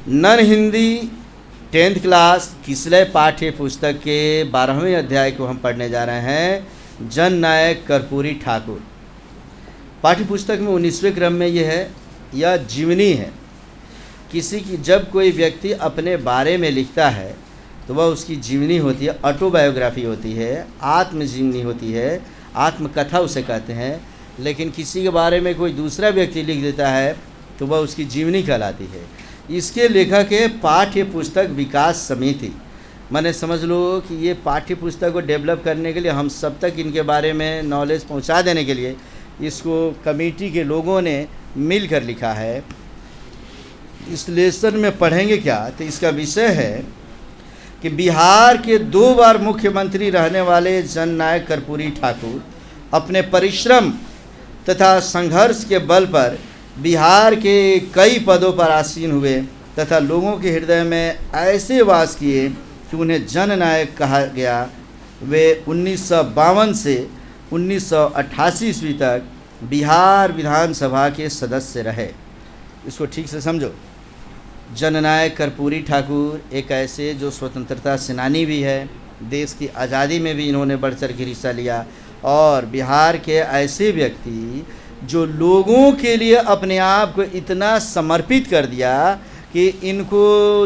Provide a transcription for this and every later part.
None Hindi 10th class Kislay पाठ्य पुस्तक के 12वें अध्याय को हम पढ़ने जा रहे हैं। जननायक कर्पूरी ठाकुर पाठ्य पुस्तक में 19वें क्रम में ये है। यह जीवनी है। किसी की जब कोई व्यक्ति अपने बारे में लिखता है तो वह उसकी जीवनी होती है, ऑटोबायोग्राफी होती है, आत्मजीवनी होती है, आत्मकथा उसे कहते हैं। लेकिन किसी के बारे में कोई दूसरा व्यक्ति लिख देता है तो वह उसकी जीवनी कहलाती है। इसके लेखक है पाठ्य पुस्तक विकास समिति। मैंने समझ लो कि ये पाठ्य पुस्तक को डेवलप करने के लिए, हम सब तक इनके बारे में नॉलेज पहुंचा देने के लिए इसको कमेटी के लोगों ने मिल कर लिखा है। इस लेसन में पढ़ेंगे क्या, तो इसका विषय है कि बिहार के 2 बार मुख्यमंत्री रहने वाले जननायक कर्पूरी ठाकुर अपने परिश्रम तथा संघर्ष के बल पर बिहार के कई पदों पर आसीन हुए तथा लोगों के हृदय में ऐसे वास किए कि उन्हें जननायक कहा गया। वे 1952 से 1988 ईस्वी तक बिहार विधानसभा के सदस्य रहे। इसको ठीक से समझो। जननायक कर्पूरी ठाकुर एक ऐसे जो स्वतंत्रता सेनानी भी है, देश की आज़ादी में भी इन्होंने बढ़ चढ़ के हिस्सा लिया, और बिहार के ऐसे व्यक्ति जो लोगों के लिए अपने आप को इतना समर्पित कर दिया कि इनको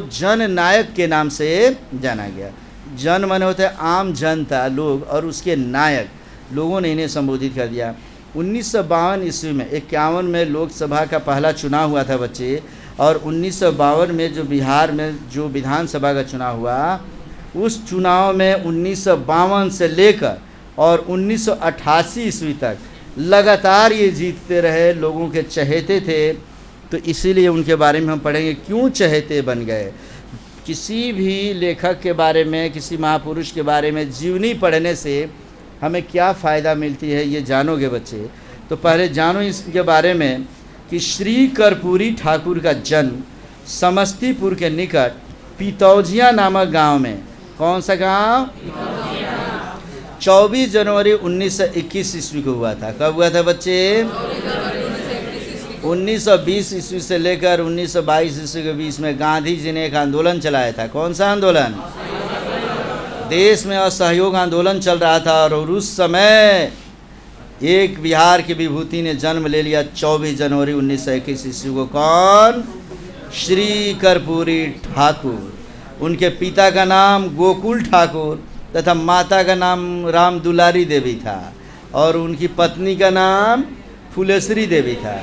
जननायक के नाम से जाना गया। जन माने होता है आम जनता, लोग, और उसके नायक, लोगों ने इन्हें संबोधित कर दिया। 1952 ईस्वी में 51 में लोकसभा का पहला चुनाव हुआ था बच्चे, और 1952 में जो बिहार में जो विधानसभा का चुनाव हुआ, उस चुनाव में 1952 से लेकर और 1988 ईस्वी तक लगातार ये जीतते रहे, लोगों के चहेते थे। तो इसीलिए उनके बारे में हम पढ़ेंगे क्यों चहेते बन गए। किसी भी लेखक के बारे में, किसी महापुरुष के बारे में जीवनी पढ़ने से हमें क्या फ़ायदा मिलती है, ये जानोगे बच्चे। तो पहले जानो इसके बारे में कि श्री कर्पूरी ठाकुर का जन्म समस्तीपुर के निकट पितौजिया नामक गांव में, कौन सा गांव, 24 जनवरी 1921 ईस्वी को हुआ था। कब हुआ था बच्चे? 1920 ईस्वी से लेकर 1922 ईस्वी के बीच में गांधी जी ने एक आंदोलन चलाया था। कौन सा आंदोलन? देश में असहयोग आंदोलन चल रहा था, और उस समय एक बिहार की विभूति ने जन्म ले लिया 24 जनवरी 1921 ईस्वी को। कौन? श्री कर्पूरी ठाकुर। उनके पिता का नाम गोकुल ठाकुर तथा माता का नाम राम दुलारी देवी था, और उनकी पत्नी का नाम फुलेश्वरी देवी था।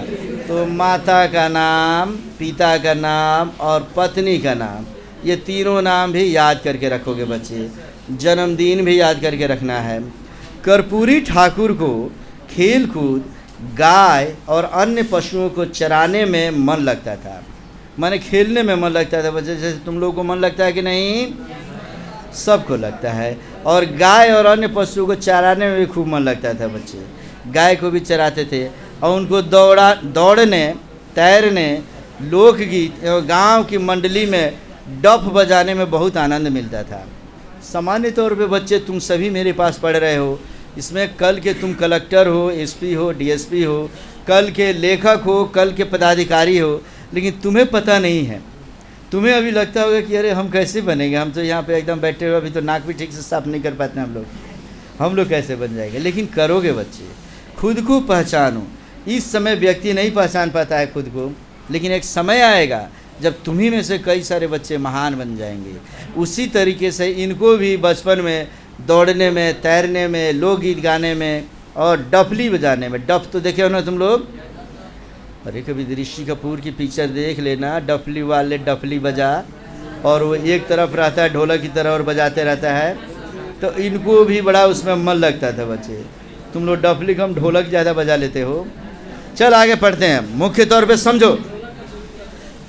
तो माता का नाम, पिता का नाम और पत्नी का नाम, ये तीनों नाम भी याद करके रखोगे बच्चे। जन्मदिन भी याद करके रखना है। कर्पूरी ठाकुर को खेल कूद, गाय और अन्य पशुओं को चराने में मन लगता था। माने खेलने में मन लगता था बच्चे। जैसे तुम लोगों को मन लगता है कि नहीं? सबको लगता है। और गाय और अन्य पशुओं को चराने में भी खूब मन लगता था बच्चे। गाय को भी चराते थे, और उनको दौड़ने, तैरने, लोकगीत एवं गांव की मंडली में डफ बजाने में बहुत आनंद मिलता था। सामान्य तौर पे बच्चे तुम सभी मेरे पास पढ़ रहे हो, इसमें कल के तुम कलेक्टर हो, एसपी हो, डीएसपी हो, कल के लेखक हो, कल के पदाधिकारी हो, लेकिन तुम्हें पता नहीं है। तुम्हें अभी लगता होगा कि अरे हम कैसे बनेंगे, हम तो यहाँ पे एकदम बैठे हुए, अभी तो नाक भी ठीक से साफ नहीं कर पाते हम लोग कैसे बन जाएंगे। लेकिन करोगे बच्चे। खुद को पहचानो। इस समय व्यक्ति नहीं पहचान पाता है खुद को, लेकिन एक समय आएगा जब तुम्ही में से कई सारे बच्चे महान बन जाएंगे। उसी तरीके से इनको भी बचपन में दौड़ने में, तैरने में, लोकगीत गाने में और डफली बजाने में। डफ तो देखे हो ना तुम लोग? अरे कभी ऋषि कपूर की पिक्चर देख लेना, डफली वाले डफली बजा, और वो एक तरफ रहता है ढोलक की तरह और बजाते रहता है। तो इनको भी बड़ा उसमें मन लगता था बच्चे। तुम लोग डफली कम ढोलक ज़्यादा बजा लेते हो। चल आगे पढ़ते हैं। मुख्य तौर पे समझो।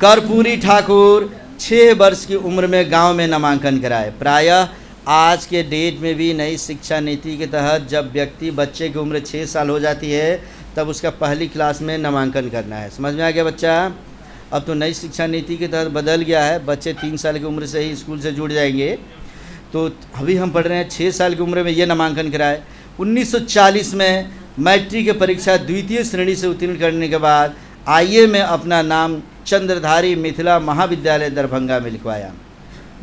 कर्पूरी ठाकुर 6 वर्ष की उम्र में गांव में नामांकन कराए। प्रायः आज के डेट में भी नई शिक्षा नीति के तहत जब व्यक्ति, बच्चे की उम्र 6 साल हो जाती है, तब उसका पहली क्लास में नामांकन करना है। समझ में आ गया बच्चा? अब तो नई शिक्षा नीति के तहत बदल गया है, बच्चे 3 साल की उम्र से ही स्कूल से जुड़ जाएंगे। तो अभी हम पढ़ रहे हैं 6 साल की उम्र में ये नामांकन कराए। 1940 में मैट्रिक की परीक्षा द्वितीय श्रेणी से उत्तीर्ण करने के बाद आइए मैं अपना नाम चंद्रधारी मिथिला महाविद्यालय दरभंगा में लिखवाया।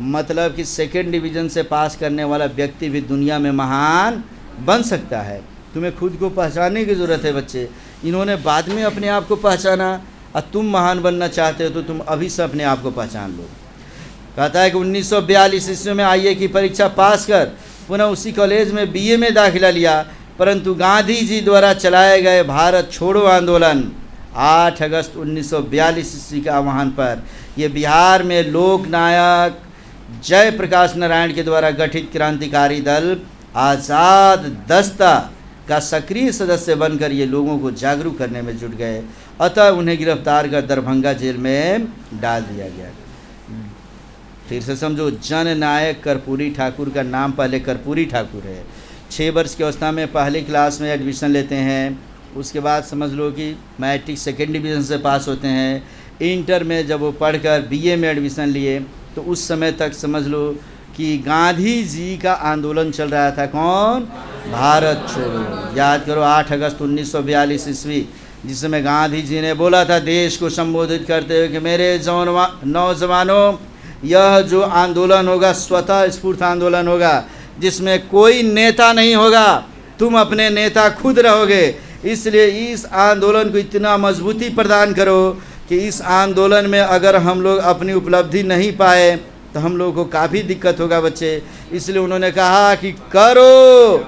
मतलब कि सेकेंड डिवीज़न से पास करने वाला व्यक्ति भी दुनिया में महान बन सकता है। तुम्हें खुद को पहचानने की ज़रूरत है बच्चे। इन्होंने बाद में अपने आप को पहचाना, और तुम महान बनना चाहते हो तो तुम अभी से अपने आप को पहचान लो। कहता है कि 1942 ईस्वी में आईए की परीक्षा पास कर पुनः उसी कॉलेज में बीए में दाखिला लिया, परंतु गांधी जी द्वारा चलाए गए भारत छोड़ो आंदोलन 8 अगस्त 1942 ईस्वी के आह्वान पर ये बिहार में लोकनायक जयप्रकाश नारायण के द्वारा गठित क्रांतिकारी दल आज़ाद दस्ता का सक्रिय सदस्य बनकर ये लोगों को जागरूक करने में जुट गए। अतः उन्हें गिरफ्तार कर दरभंगा जेल में डाल दिया गया। फिर से समझो, जननायक कर्पूरी ठाकुर का नाम पहले कर्पूरी ठाकुर है। 6 वर्ष की अवस्था में पहली क्लास में एडमिशन लेते हैं, उसके बाद समझ लो कि मैट्रिक सेकेंड डिवीज़न से पास होते हैं। इंटर में जब वो पढ़कर बीए में एडमिशन लिए तो उस समय तक समझ लो कि गांधी जी का आंदोलन चल रहा था। कौन? भारत छोड़ो। याद करो 8 अगस्त 1942 ईस्वी, जिस समय गांधी जी ने बोला था देश को संबोधित करते हुए कि मेरे नौजवानों, यह जो आंदोलन होगा स्वतः स्फूर्त आंदोलन होगा, जिसमें कोई नेता नहीं होगा, तुम अपने नेता खुद रहोगे। इसलिए इस आंदोलन को इतना मजबूती प्रदान करो कि इस आंदोलन में अगर हम लोग अपनी उपलब्धि नहीं पाए तो हम लोगों को काफ़ी दिक्कत होगा बच्चे। इसलिए उन्होंने कहा कि करो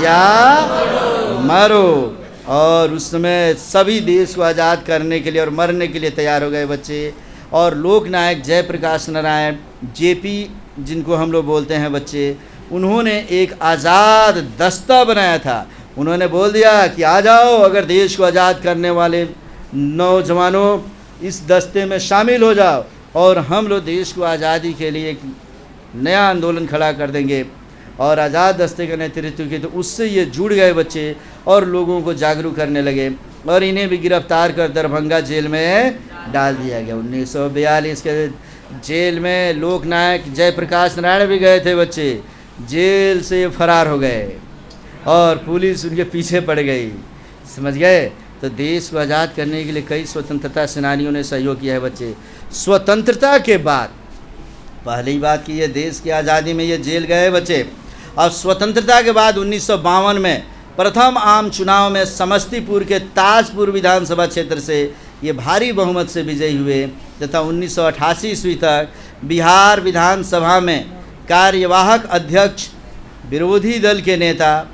या मरो, और उस समय सभी देश को आज़ाद करने के लिए और मरने के लिए तैयार हो गए बच्चे। और लोकनायक जयप्रकाश नारायण जेपी, जिनको हम लोग बोलते हैं बच्चे, उन्होंने एक आज़ाद दस्ता बनाया था। उन्होंने बोल दिया कि आ जाओ, अगर देश को आज़ाद करने वाले नौजवानों इस दस्ते में शामिल हो जाओ और हम लोग देश को आज़ादी के लिए एक नया आंदोलन खड़ा कर देंगे। और आज़ाद दस्ते का नेतृत्व किया, तो उससे ये जुड़ गए बच्चे और लोगों को जागरूक करने लगे और इन्हें भी गिरफ्तार कर दरभंगा जेल में डाल दिया गया। 1942 के जेल में लोकनायक जयप्रकाश नारायण भी गए थे बच्चे, जेल से फरार हो गए और पुलिस उनके पीछे पड़ गई। समझ गए? तो देश को आज़ाद करने के लिए कई स्वतंत्रता सेनानियों ने सहयोग किया है बच्चे। स्वतंत्रता के बाद पहली बात की ये देश की आज़ादी में ये जेल गए बच्चे। और स्वतंत्रता के बाद 1952 में प्रथम आम चुनाव में समस्तीपुर के ताजपुर विधानसभा क्षेत्र से ये भारी बहुमत से विजयी हुए तथा 1988 ईस्वी तक बिहार विधानसभा में कार्यवाहक अध्यक्ष, विरोधी दल के नेता,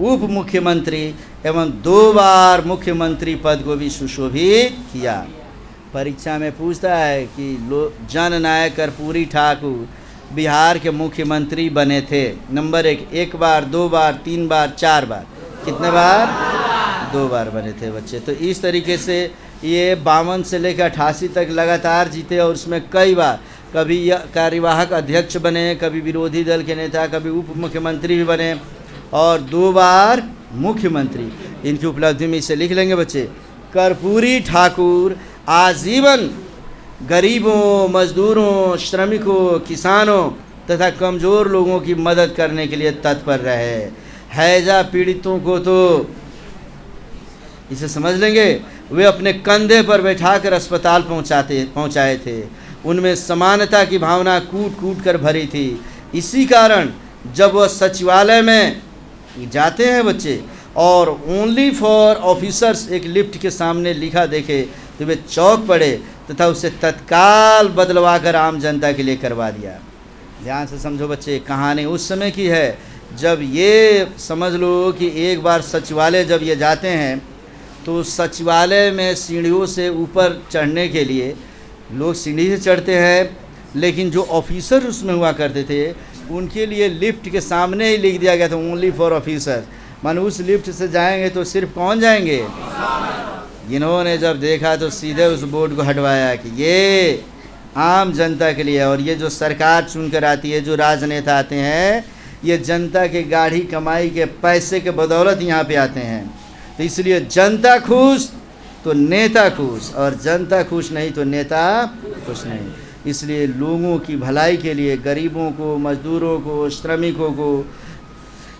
उप मुख्यमंत्री एवं 2 बार मुख्यमंत्री पद को भी सुशोभित किया। परीक्षा में पूछता है कि जननायक कर्पूरी ठाकुर बिहार के मुख्यमंत्री बने थे। नंबर 1 बार, 2 बार, 3 बार, 4 बार। कितने बार? 2 बार बने थे बच्चे। तो इस तरीके से ये 52 से लेकर 88 तक लगातार जीते और उसमें कई बार कभी कार्यवाहक अध्यक्ष बने, कभी विरोधी दल के नेता, कभी उप मुख्यमंत्री भी बने और 2 बार मुख्यमंत्री। इनकी उपलब्धि में इसे लिख लेंगे बच्चे। कर्पूरी ठाकुर आजीवन गरीबों, मजदूरों, श्रमिकों, किसानों तथा कमज़ोर लोगों की मदद करने के लिए तत्पर रहे। हैजा पीड़ितों को तो इसे समझ लेंगे, वे अपने कंधे पर बैठाकर अस्पताल पहुंचाए थे। उनमें समानता की भावना कूट कूट कर भरी थी। इसी कारण जब वह सचिवालय में जाते हैं बच्चे और ओनली फॉर ऑफिसर्स एक लिफ्ट के सामने लिखा देखे तो वे चौंक पड़े तथा उसे तत्काल बदलवा कर आम जनता के लिए करवा दिया। ध्यान से समझो बच्चे, कहानी उस समय की है जब ये समझ लो कि एक बार सचिवालय जब ये जाते हैं तो सचिवालय में सीढ़ियों से ऊपर चढ़ने के लिए लोग सीढ़ी से चढ़ते हैं, लेकिन जो ऑफिसर उसमें हुआ करते थे उनके लिए लिफ्ट के सामने ही लिख दिया गया था ओनली फॉर ऑफिसर। मानो उस लिफ्ट से जाएंगे तो सिर्फ कौन जाएंगे? इन्होंने जब देखा तो सीधे उस बोर्ड को हटवाया कि ये आम जनता के लिए, और ये जो सरकार चुनकर आती है, जो राजनेता आते हैं, ये जनता के गाढ़ी कमाई के पैसे के बदौलत यहाँ पे आते हैं। तो इसलिए जनता खुश तो नेता खुश, और जनता खुश नहीं तो नेता खुश नहीं। इसलिए लोगों की भलाई के लिए, गरीबों को, मजदूरों को, श्रमिकों को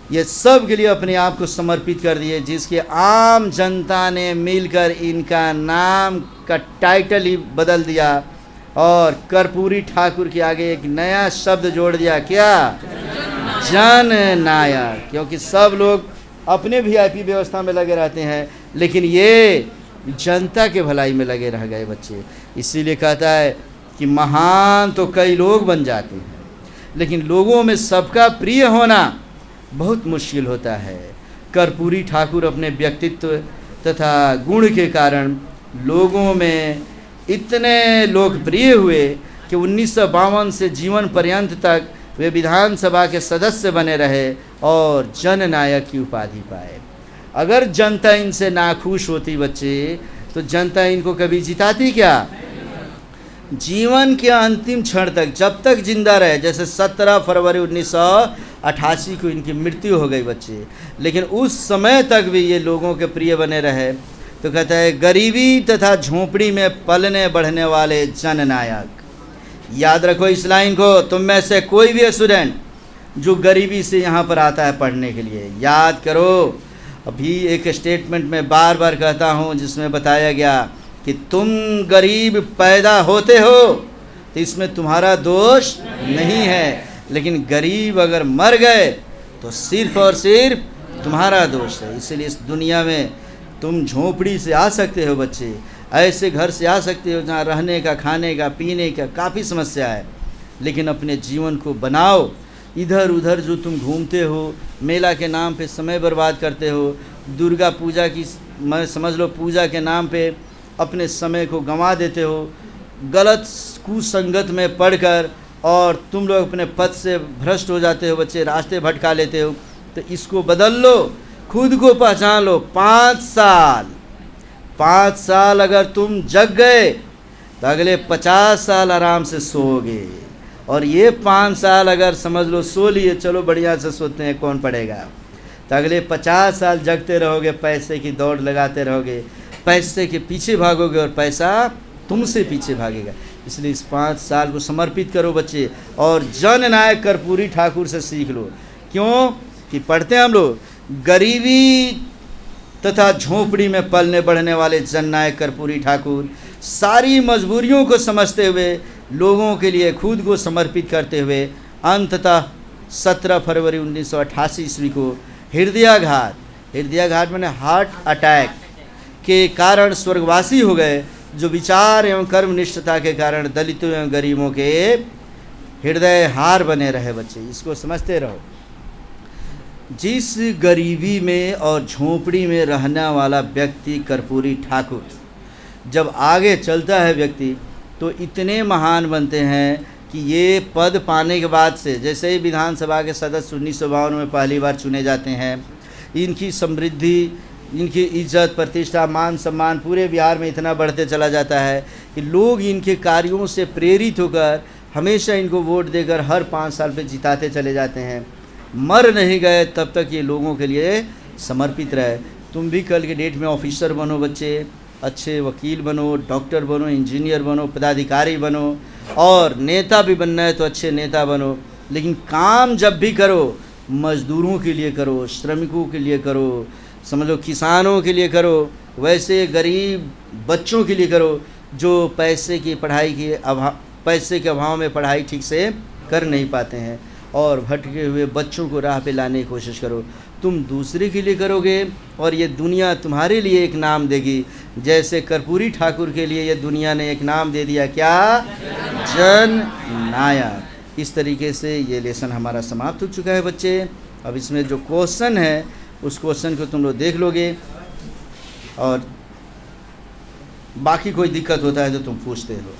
ये सब के लिए अपने आप को समर्पित कर दिए, जिसके आम जनता ने मिलकर इनका नाम का टाइटल ही बदल दिया और कर्पूरी ठाकुर के आगे एक नया शब्द जोड़ दिया, क्या? जननायक। क्योंकि सब लोग अपने वीआईपी व्यवस्था में लगे रहते हैं, लेकिन ये जनता के भलाई में लगे रह गए बच्चे। इसीलिए कहता है कि महान तो कई लोग बन जाते हैं, लेकिन लोगों में सबका प्रिय होना बहुत मुश्किल होता है। कर्पूरी ठाकुर अपने व्यक्तित्व तथा गुण के कारण लोगों में इतने लोकप्रिय हुए कि 1952 से जीवन पर्यंत तक वे विधानसभा के सदस्य बने रहे और जननायक की उपाधि पाए। अगर जनता इनसे नाखुश होती बच्चे, तो जनता इनको कभी जिताती क्या? जीवन के अंतिम क्षण तक, जब तक जिंदा रहे, जैसे 17 फरवरी 1988 को इनकी मृत्यु हो गई बच्चे, लेकिन उस समय तक भी ये लोगों के प्रिय बने रहे। तो कहता है गरीबी तथा झोंपड़ी में पलने बढ़ने वाले जननायक। याद रखो इस लाइन को, तुम में से कोई भी स्टूडेंट जो गरीबी से यहाँ पर आता है पढ़ने के लिए, याद करो। अभी एक स्टेटमेंट में बार बार कहता हूँ जिसमें बताया गया कि तुम गरीब पैदा होते हो तो इसमें तुम्हारा दोष नहीं है, लेकिन गरीब अगर मर गए तो सिर्फ और सिर्फ तुम्हारा दोष है। इसलिए इस दुनिया में तुम झोंपड़ी से आ सकते हो बच्चे, ऐसे घर से आ सकते हो जहाँ रहने का, खाने का, पीने का काफ़ी समस्या है, लेकिन अपने जीवन को बनाओ। इधर उधर जो तुम घूमते हो, मेला के नाम पे समय बर्बाद करते हो, दुर्गा पूजा की समझ लो पूजा के नाम पे अपने समय को गंवा देते हो, गलत कुसंगत में पढ़कर, और तुम लोग अपने पद से भ्रष्ट हो जाते हो बच्चे, रास्ते भटका लेते हो। तो इसको बदल लो, खुद को पहचान लो। 5 साल अगर तुम जग गए तो अगले 50 साल आराम से सोओगे, और ये 5 साल अगर समझ लो सो लिए, चलो बढ़िया से सोते हैं, कौन पड़ेगा, तो अगले 50 साल जगते रहोगे, पैसे की दौड़ लगाते रहोगे, पैसे के पीछे भागोगे और पैसा तुमसे पीछे भागेगा। इसलिए इस 5 साल को समर्पित करो बच्चे, और जननायक कर्पूरी ठाकुर से सीख लो। क्यों कि पढ़ते हैं हम लोग, गरीबी तथा झोंपड़ी में पलने बढ़ने वाले जननायक कर्पूरी ठाकुर सारी मजबूरियों को समझते हुए लोगों के लिए खुद को समर्पित करते हुए अंततः 17 फरवरी 1988 ईस्वी को हृदयाघात मैंने हार्ट अटैक के कारण स्वर्गवासी हो गए, जो विचार एवं कर्मनिष्ठता के कारण दलितों एवं गरीबों के हृदय हार बने रहे बच्चे। इसको समझते रहो। जिस गरीबी में और झोंपड़ी में रहने वाला व्यक्ति कर्पूरी ठाकुर जब आगे चलता है व्यक्ति, तो इतने महान बनते हैं कि ये पद पाने के बाद से, जैसे ही विधानसभा के सदस्य 1952 में पहली बार चुने जाते हैं, इनकी समृद्धि, इनकी इज्जत, प्रतिष्ठा, मान सम्मान पूरे बिहार में इतना बढ़ते चला जाता है कि लोग इनके कार्यों से प्रेरित होकर हमेशा इनको वोट देकर हर 5 साल पे जिताते चले जाते हैं। मर नहीं गए तब तक ये लोगों के लिए समर्पित रहे। तुम भी कल के डेट में ऑफिसर बनो बच्चे, अच्छे वकील बनो, डॉक्टर बनो, इंजीनियर बनो, पदाधिकारी बनो, और नेता भी बनना है तो अच्छे नेता बनो। लेकिन काम जब भी करो, मज़दूरों के लिए करो, श्रमिकों के लिए करो, समझो किसानों के लिए करो, वैसे गरीब बच्चों के लिए करो जो पैसे के अभाव में पढ़ाई ठीक से कर नहीं पाते हैं, और भटके हुए बच्चों को राह पे लाने की कोशिश करो। तुम दूसरे के लिए करोगे और ये दुनिया तुम्हारे लिए एक नाम देगी, जैसे कर्पूरी ठाकुर के लिए ये दुनिया ने एक नाम दे दिया, क्या? जननायक। इस तरीके से ये लेसन हमारा समाप्त हो चुका है बच्चे। अब इसमें जो क्वेश्चन है उस क्वेश्चन को तुम लोग देख लोगे, और बाकी कोई दिक्कत होता है तो तुम पूछते रहो।